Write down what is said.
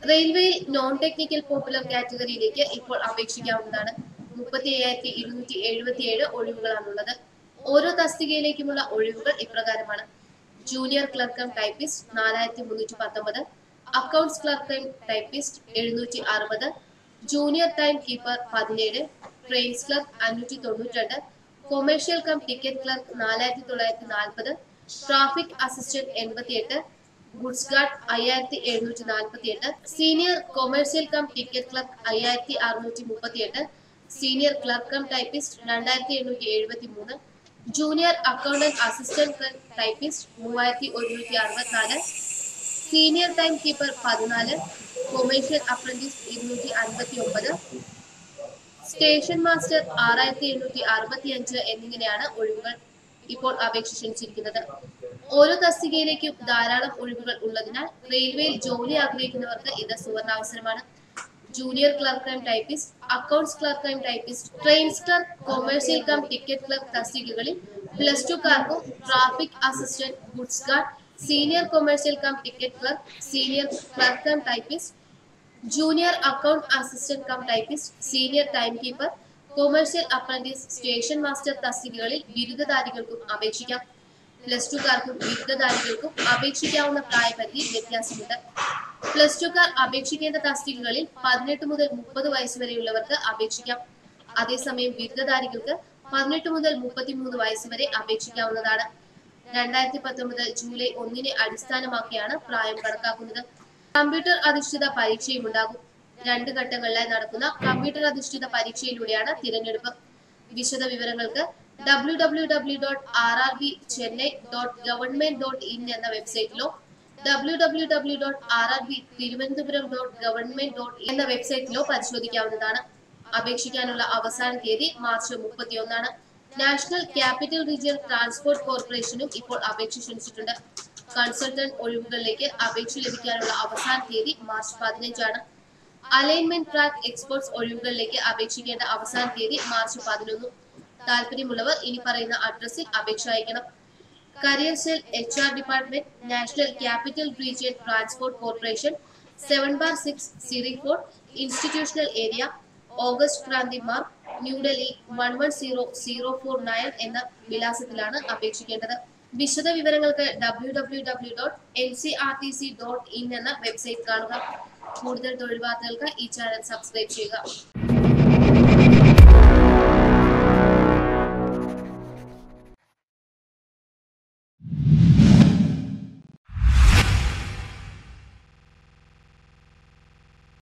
റെയിൽവേയിൽ non technical popular കാറ്റഗറിയിലേക്ക് ഇപ്പോൾ അപേക്ഷിക്കാവുന്നതാണ്. 37,277 ഒഴിവുകളാണുള്ളത്. ഓരോ തസ്തികയിലേക്കുമുള്ള ഒഴിവുകൾ ഇപ്രകാരമാണ്: junior clerk cum typist 4319, accounts clerk cum typist 760, junior time keeper 17, trains clerk 592, commercial cum ticket clerk 4940, traffic assistant 88, goods guard 5748, senior commercial cum ticket clerk 5638, senior clerk cum typist 2873, junior accountant assistant typist 3164, senior time keeper 14, commercial apprentice 259, station master 6865 എന്നിങ്ങനെയാണ് ഒഴിവുകൾ ഇപ്പോൾ അപേക്ഷ ക്ഷണിച്ചിരിക്കുന്നത്. ഓരോ തസ്തികയിലേക്കും ധാരാളം ഒഴിവുകൾ ഉള്ളതിനാൽ റെയിൽവേയിൽ ജോലി ആഗ്രഹിക്കുന്നവർക്ക് ഇത് സുവർണാവസരമാണ്. Junior clerk cum typist, accounts clerk cum typist, trains clerk, commercial cum ticket clerk തസ്തികകളിൽ +2കാർക്കും traffic assistant, goods guard, senior commercial cum ticket clerk, senior clerk cum typist, junior account assistant cum typist, senior time keeper, commercial apprentice, station master തസ്തികകളിൽ ബിരുദധാരികൾക്കും അപേക്ഷിക്കാം. +2കാർക്കും ബിരുദധാരികൾക്കും അപേക്ഷിക്കാവുന്ന പ്രായപരിധി വ്യത്യാസമുണ്ട്. +2കാർ അപേക്ഷിക്കേണ്ട തസ്തികകളിൽ 18 മുതൽ 30 വയസ്സ് വരെയുള്ളവർക്ക് അപേക്ഷിക്കാം. അതേസമയം ബിരുദധാരികൾക്ക് 18 മുതൽ 33 വയസ്സ് വരെ അപേക്ഷിക്കാവുന്നതാണ്. 2019 ജൂലൈ 1 അടിസ്ഥാനമാക്കിയാണ് പ്രായം കണക്കാക്കുന്നത്. കമ്പ്യൂട്ടർ അധിഷ്ഠിത പരീക്ഷയും ഉണ്ടാകും. 2 ഘട്ടങ്ങളിലായി നടക്കുന്ന കമ്പ്യൂട്ടർ അധിഷ്ഠിത പരീക്ഷയിലൂടെയാണ് തിരഞ്ഞെടുപ്പ്. വിശദ വിവരങ്ങൾക്ക് www.rrbchennai.government.in എന്ന വെബ്സൈറ്റിലോ www.rrbtirunvananthapuram.government.in എന്ന വെബ്സൈറ്റിലോ പരിശോധിക്കാവുന്നതാണ്. അപേക്ഷിക്കാനുള്ള അവസാന തീയതി March 31. National capital region transport കോർപ്പറേഷനും ഇപ്പോൾ അപേക്ഷ ക്ഷണിച്ചിട്ടുണ്ട്. കൺസൾട്ടന്റ് ഒഴിവുകളിലേക്ക് അപേക്ഷ ലഭിക്കാനുള്ള അവസാന തീയതി മാർച്ച് 15. അലൈൻമെന്റ് ട്രാക്ക് എക്സ്പേർട്സ് ഒഴിവുകളിലേക്ക് അപേക്ഷിക്കേണ്ട അവസാന തീയതി മാർച്ച് 11. താല്പര്യമുള്ളവർ ഇനി പറയുന്ന അഡ്രസ്സിൽ അപേക്ഷ അയക്കണം: career cell, HR department, national capital region transport corporation, 7/6 Siri fort, institutional area, August Kranti Marg, New Delhi 110049 എന്ന വിലാസത്തിലാണ് അപേക്ഷിക്കേണ്ടത്. വിശദ വിവരങ്ങൾക്ക് www.ncrtc.in എന്ന വെബ്സൈറ്റ് കാണുക. കൂടുതൽ തൊഴിൽ വാർത്തകൾക്ക് ഈ ചാനൽ സബ്സ്ക്രൈബ് ചെയ്യുക.